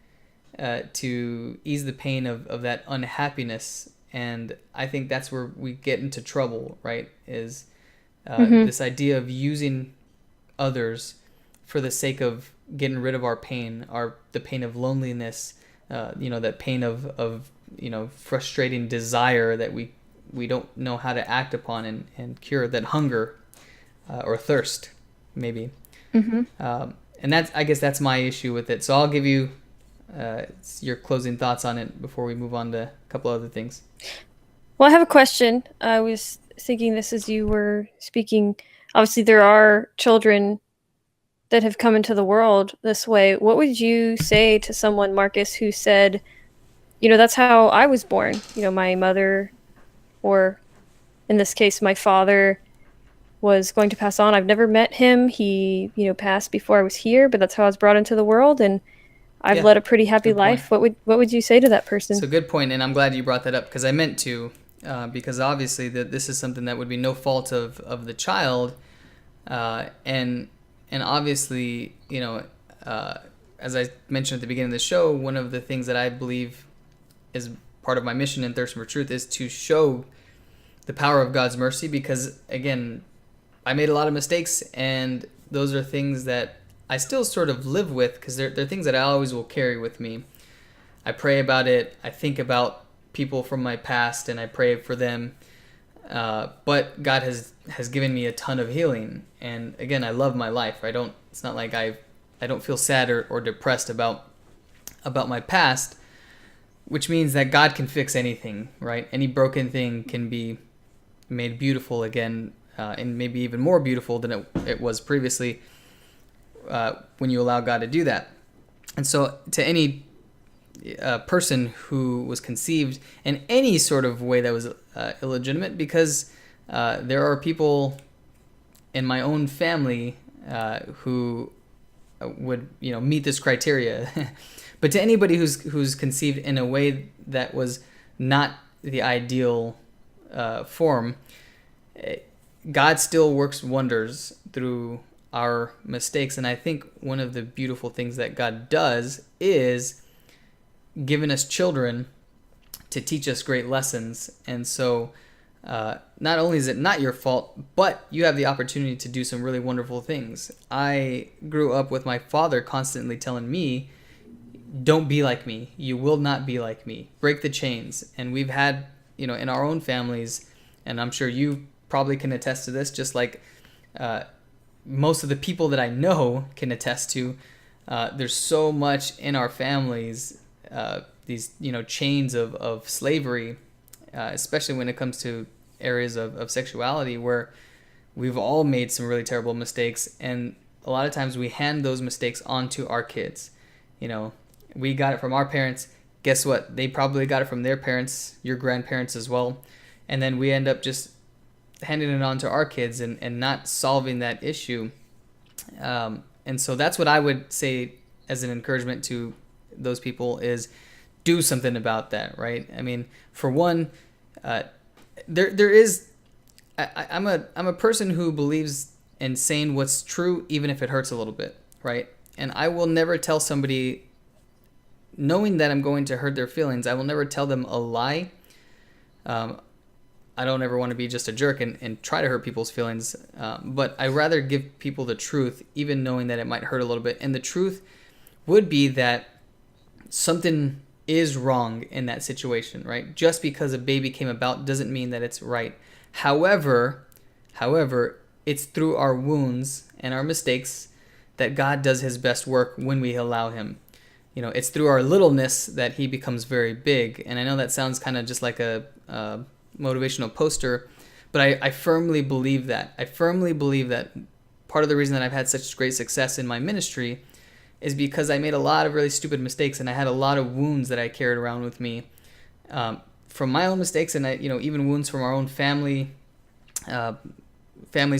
to ease the pain of that unhappiness. And I think that's where we get into trouble, right? Is Mm-hmm. this idea of using others for the sake of getting rid of our pain, the pain of loneliness, that pain of frustrating desire that we don't know how to act upon and cure, that hunger or thirst, maybe. Mm-hmm. And I guess that's my issue with it. So I'll give you your closing thoughts on it before we move on to a couple other things. Well, I have a question. I was thinking this as you were speaking. Obviously, there are children that have come into the world this way. What would you say to someone, Marcus, who said, that's how I was born? My mother, or in this case, my father, was going to pass on. I've never met him. He, passed before I was here, but that's how I was brought into the world, and I've Yeah, led a pretty happy good point. life. What would you say to that person? So good point, and I'm glad you brought that up because I meant to, because obviously this is something that would be no fault of the child, and obviously as I mentioned at the beginning of the show, one of the things that I believe is part of my mission in Thirst for Truth is to show the power of God's mercy, because again, I made a lot of mistakes, and those are things that I still sort of live with, because they're things that I always will carry with me. I pray about it. I think about people from my past, and I pray for them. But God has given me a ton of healing, and again, I love my life. It's not like I don't feel sad or depressed about my past, which means that God can fix anything, right? Any broken thing can be made beautiful again, and maybe even more beautiful than it was previously, when you allow God to do that. And so to any person who was conceived in any sort of way that was illegitimate, because there are people in my own family who would meet this criteria. But to anybody who's conceived in a way that was not the ideal form, God still works wonders through our mistakes. And I think one of the beautiful things that God does is giving us children to teach us great lessons. And so not only is it not your fault, but you have the opportunity to do some really wonderful things. I grew up with my father constantly telling me, don't be like me. You will not be like me. Break the chains. And we've had, in our own families, and I'm sure you probably can attest to this, just like most of the people that I know can attest to, there's so much in our families, these, chains of slavery, especially when it comes to areas of sexuality, where we've all made some really terrible mistakes. And a lot of times we hand those mistakes on to our kids. We got it from our parents. Guess what? They probably got it from their parents, your grandparents as well. And then we end up just handing it on to our kids and not solving that issue. And so that's what I would say as an encouragement to those people is do something about that, right? I mean, for one, there is, I'm a person who believes in saying what's true, even if it hurts a little bit, right? And I will never tell somebody, knowing that I'm going to hurt their feelings, I will never tell them a lie. I don't ever want to be just a jerk and try to hurt people's feelings. But I rather give people the truth, even knowing that it might hurt a little bit. And the truth would be that something is wrong in that situation, right? Just because a baby came about doesn't mean that it's right. However, it's through our wounds and our mistakes that God does his best work when we allow him. It's through our littleness that he becomes very big. And I know that sounds kind of just like a motivational poster, but I firmly believe that. I firmly believe that part of the reason that I've had such great success in my ministry is because I made a lot of really stupid mistakes, and I had a lot of wounds that I carried around with me from my own mistakes, and even wounds from our own families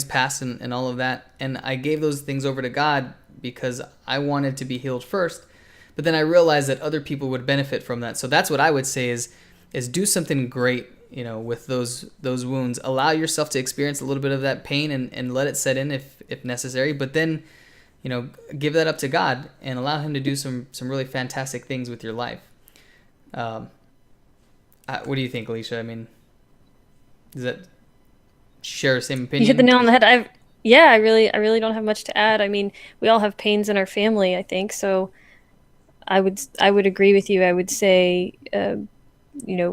past and all of that. And I gave those things over to God because I wanted to be healed first. But then I realized that other people would benefit from that. So that's what I would say is do something great, with those wounds. Allow yourself to experience a little bit of that pain and let it set in if necessary. But then give that up to God and allow him to do some really fantastic things with your life. um, what do you think, Alicia? I mean, does that share the same You hit the opinion? nail on the head. Yeah, I really don't have much to add. I mean, we all have pains in our family, I think. So I would agree with you. I would say,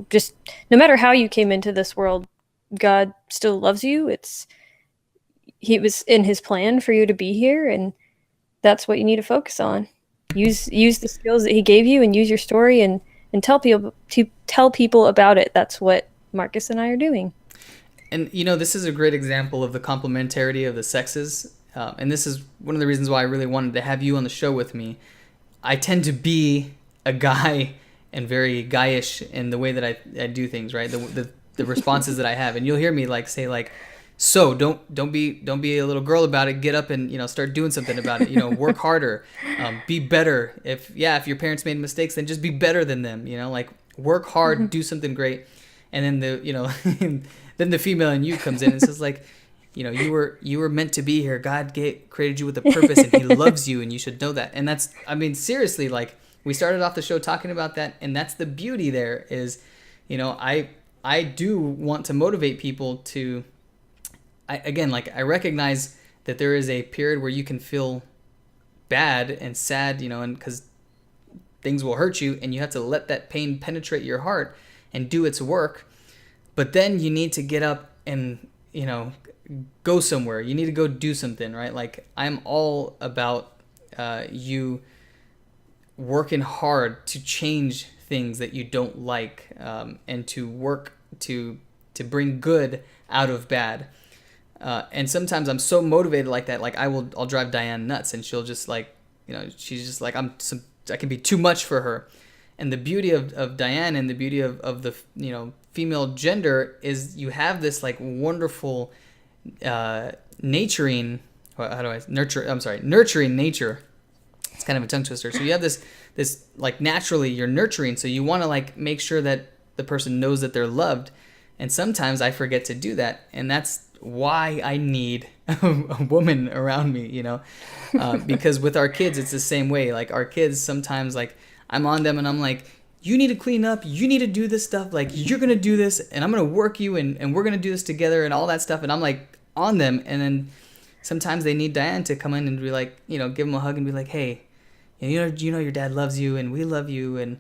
just no matter how you came into this world, God still loves you. He was in his plan for you to be here, and that's what you need to focus on. Use the skills that he gave you, and use your story, and tell people about it. That's what Marcus and I are doing. And this is a great example of the complementarity of the sexes. And this is one of the reasons why I really wanted to have you on the show with me. I tend to be a guy and very guyish in the way that I do things, right? The responses that I have, and you'll hear me say so don't be a little girl about it. Get up and start doing something about it. Work harder, be better. If your parents made mistakes, then just be better than them. Work hard, do something great. And then then the female in you comes in and says you were meant to be here. God created you with a purpose, and he loves you, and you should know that. And that's, I mean, seriously, we started off the show talking about that, and that's the beauty there is, I do want to motivate people to, I recognize that there is a period where you can feel bad and sad, and because things will hurt you, and you have to let that pain penetrate your heart and do its work. But then you need to get up and, go somewhere. You need to go do something, right? I'm all about you working hard to change things that you don't like, and to work to bring good out of bad. And sometimes I'm so motivated like that, I'll drive Diane nuts, and she'll just she's just I can be too much for her. And the beauty of Diane, and the beauty of the female gender, is you have this nurturing nurturing nature. It's kind of a tongue twister. So you have this naturally you're nurturing, so you want to make sure that the person knows that they're loved. And sometimes I forget to do that, and that's why I need a woman around me, because with our kids it's the same way. Our kids sometimes I'm on them and I'm you need to clean up, you need to do this stuff, you're gonna do this, and I'm gonna work you, and we're gonna do this together, and all that stuff. And I'm on them, and then sometimes they need Diane to come in and be give them a hug and be hey, your dad loves you, and we love you, and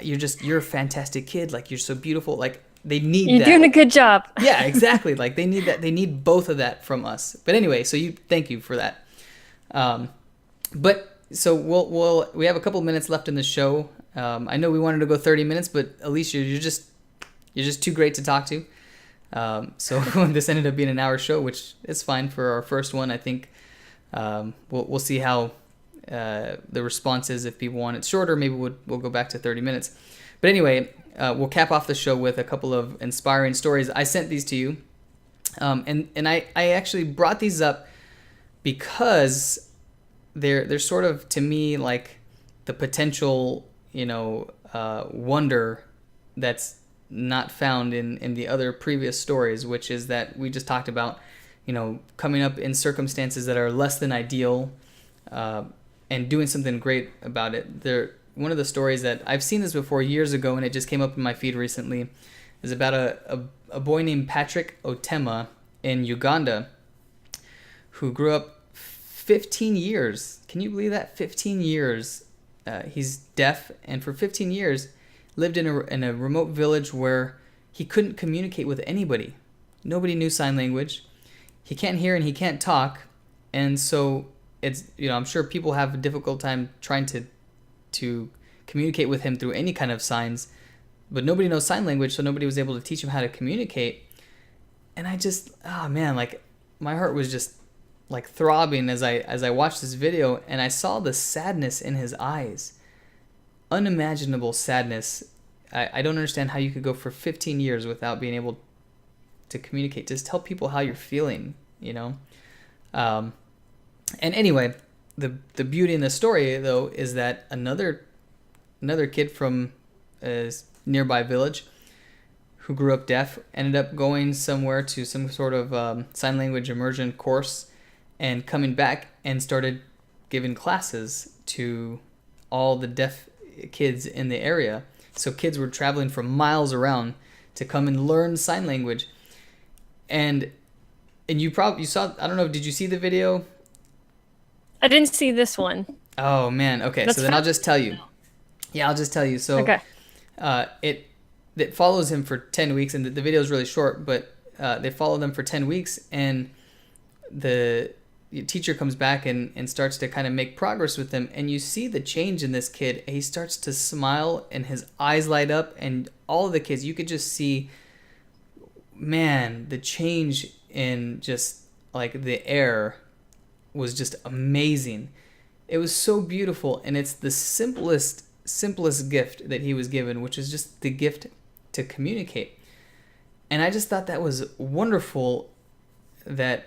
you're a fantastic kid, you're so beautiful. They need You're that. doing a good job. Yeah, exactly. They need that. They need both of that from us. But anyway, so thank you for that. But so we have a couple minutes left in the show. I know we wanted to go 30 minutes, but Alicia, you're just too great to talk to. So this ended up being an hour show, which is fine for our first one. I think we'll see how the response is. If people want it shorter, maybe we'll go back to 30 minutes. But anyway, we'll cap off the show with a couple of inspiring stories. I sent these to you, and I actually brought these up because they're sort of, to me, the potential wonder that's not found in the other previous stories, which is that we just talked about, coming up in circumstances that are less than ideal, and doing something great about it. One of the stories that I've seen this before years ago, and it just came up in my feed recently, is about a boy named Patrick Otema in Uganda, who grew up 15 years. Can you believe that? 15 years. He's deaf, and for 15 years lived in a remote village where he couldn't communicate with anybody. Nobody knew sign language. He can't hear and he can't talk, and so it's, I'm sure people have a difficult time trying to communicate with him through any kind of signs, but nobody knows sign language, so nobody was able to teach him how to communicate. And I just, oh man, my heart was just throbbing as I watched this video, and I saw the sadness in his eyes. Unimaginable sadness. I don't understand how you could go for 15 years without being able to communicate. Just tell people how you're feeling, And anyway, the beauty in the story, though, is that another kid from a nearby village who grew up deaf ended up going somewhere to some sort of sign language immersion course, and coming back and started giving classes to all the deaf kids in the area. So kids were traveling from miles around to come and learn sign language. And you saw, I don't know, did you see the video? I didn't see this one. Oh man, okay. That's So then I'll just tell you. Yeah, I'll just tell you. So Okay. It follows him for 10 weeks, and the video is really short, but they follow them for 10 weeks, and the teacher comes back and starts to kind of make progress with them, and you see the change in this kid. He starts to smile, and his eyes light up, and all of the kids, you could just see, man, the change in just like the air was just amazing. It was so beautiful, and it's the simplest gift that he was given, which is just the gift to communicate. And I just thought that was wonderful, that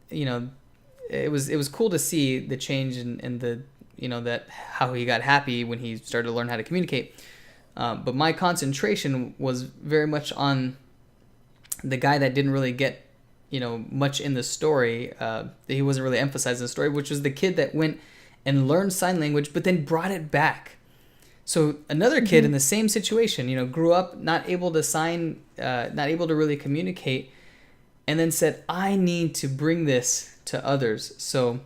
it was cool to see the change in the that how he got happy when he started to learn how to communicate. But my concentration was very much on the guy that didn't really get much in the story, that he wasn't really emphasized in the story, which was the kid that went and learned sign language but then brought it back. So another kid in the same situation, grew up not able to sign, not able to really communicate, and then said, I need to bring this to others. So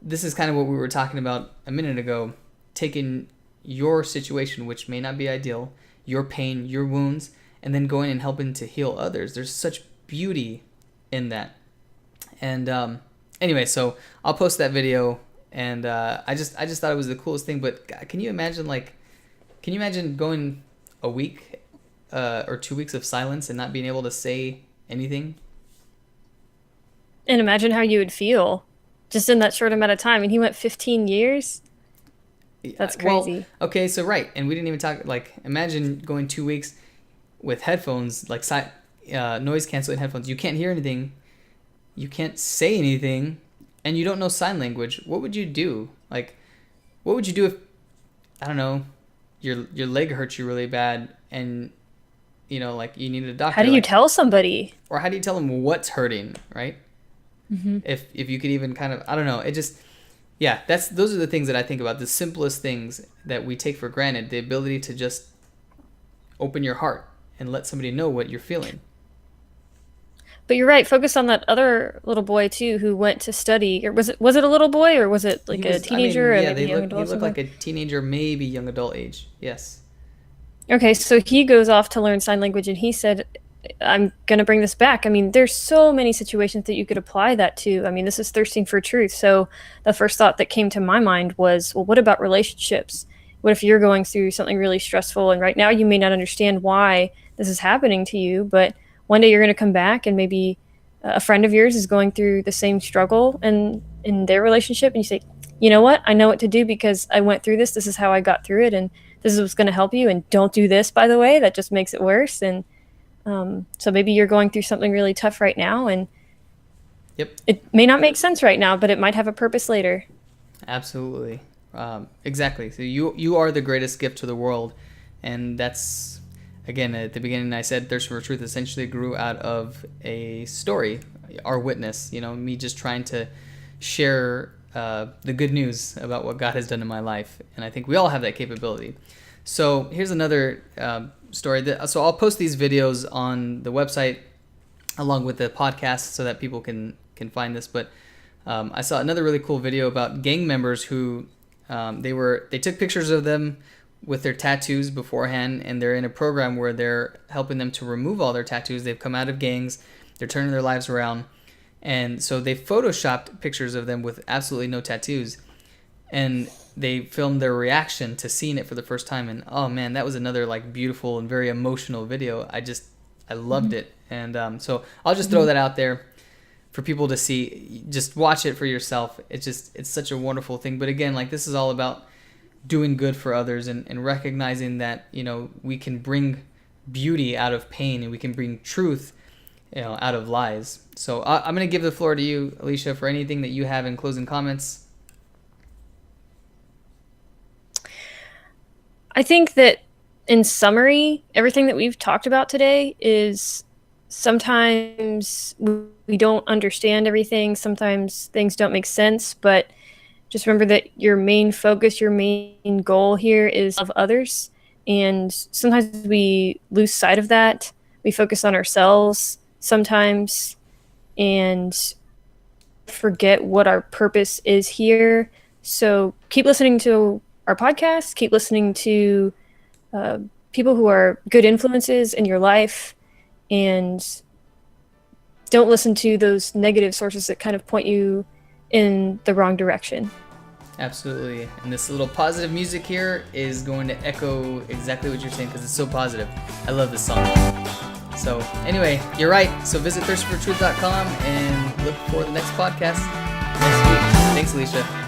this is kind of what we were talking about a minute ago, taking your situation, which may not be ideal, your pain, your wounds, and then going and helping to heal others. There's such beauty in that. And anyway, so I'll post that video. And I just thought it was the coolest thing. But God, can you imagine going a week or 2 weeks of silence and not being able to say anything? And imagine how you would feel just in that short amount of time. And he went 15 years. That's crazy. Well, okay, so right, and we didn't even talk, like, imagine going 2 weeks with headphones, like noise canceling headphones. You can't hear anything, you can't say anything, and you don't know sign language. What would you do? Like, what would you do if, I don't know, your leg hurts you really bad, and like you need a doctor? How do you tell somebody? Or how do you tell them what's hurting, right? Mm-hmm. If you could even kind of, I don't know, it just, yeah, those are the things that I think about, the simplest things that we take for granted, the ability to just open your heart and let somebody know what you're feeling. But you're right. Focus on that other little boy too, who went to study. Or was it a little boy, or was it like a teenager, or maybe a young adult? He looked like a teenager, maybe young adult age. Yes. Okay, so he goes off to learn sign language, and he said, I'm going to bring this back. I mean, there's so many situations that you could apply that to. I mean, this is thirsting for truth. So the first thought that came to my mind was, well, what about relationships? What if you're going through something really stressful, and right now you may not understand why this is happening to you, but one day you're going to come back, and maybe a friend of yours is going through the same struggle in their relationship, and you say, you know what? I know what to do because I went through this. This is how I got through it, and this is what's going to help you. And don't do this, by the way. That just makes it worse. And so maybe you're going through something really tough right now, and it may not make sense right now, but it might have a purpose later. Absolutely. Exactly. So you are the greatest gift to the world. And that's, again, at the beginning I said Thirst for Truth essentially grew out of a story, our witness, me just trying to share the good news about what God has done in my life. And I think we all have that capability. So here's another story. So I'll post these videos on the website along with the podcast so that people can find this. But I saw another really cool video about gang members who they took pictures of them with their tattoos beforehand, and they're in a program where they're helping them to remove all their tattoos. They've come out of gangs, they're turning their lives around, and so they photoshopped pictures of them with absolutely no tattoos, and they filmed their reaction to seeing it for the first time. And oh man, that was another like beautiful and very emotional video. I loved it. And so I'll just throw that out there for people to see. Just watch it for yourself. It's such a wonderful thing. But again, like, this is all about doing good for others and recognizing that we can bring beauty out of pain, and we can bring truth out of lies. So I'm going to give the floor to you, Alicia, for anything that you have in closing comments. I think that in summary, everything that we've talked about today is sometimes we don't understand everything. Sometimes things don't make sense, but just remember that your main focus, your main goal here is of others. And sometimes we lose sight of that. We focus on ourselves sometimes and forget what our purpose is here. So keep listening to our podcast, keep listening to people who are good influences in your life, and don't listen to those negative sources that kind of point you in the wrong direction. Absolutely. And this little positive music here is going to echo exactly what you're saying because it's so positive. I love this song. So anyway, you're right. So visit thirstfortruth.com and look for the next podcast next week. Thanks, Alicia.